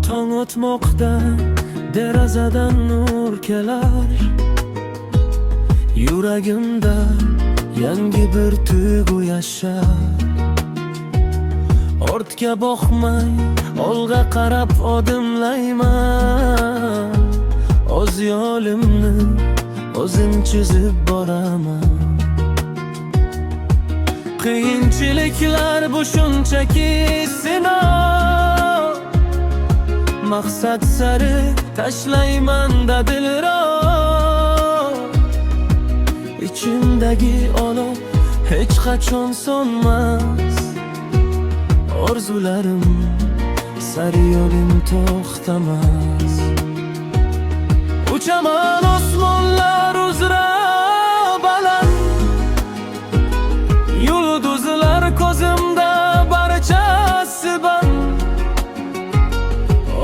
Tong otmoqda derazadan nur kelar, yuragimda yangi bir tuyg'u yashar. Ortga boqmay olg'a qarab odimlayman, o'z yo'limni o'zim chizib boraman. Qiyinchiliklar bu shunchaki sinov, maqsad sari tashlayman dadilroq. İçimdagi olov hech qachon so'nmas, orzularim sari yo'lim to'xtamas. Uchaman osmonlar uzra baland, yulduzlar ko'zimda barchasi band.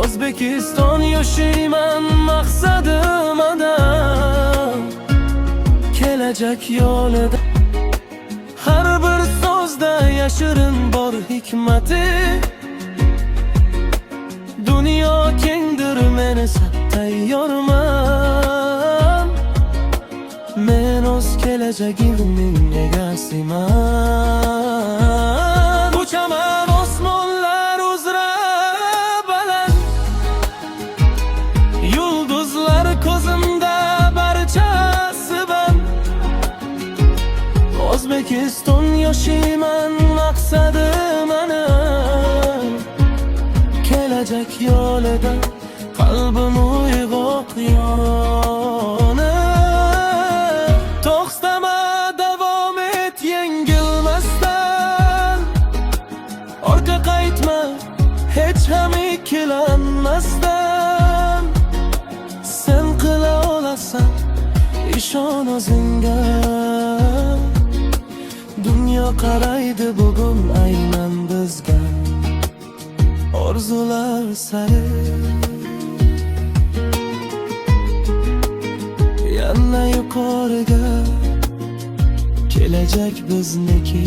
O'zbekiston yoshiyman, maqsadim adam, kelajak yo'lida. Har bir so'zda yashirin bor hikmati, dunyo kengdir, men esa tayyorman. Men o'z kelajagimning egasiman. Uchaman osmonlar uzra baland, yulduzlar ko'zimda barchasi band. O'zbekiston yoshiyman, maqsadim aniq, kelajak yo'lida qalbim uyg'oq yonib. To'xtama, davom et yengilmasdan, orqa qaytma hech ham ikkilanmasdan. Sen qila olasan, ishon o'zingga. Dunyo qaraydi bugun aynan bizga, orzular sari. Yana yuqoriga, kelajak bizniki.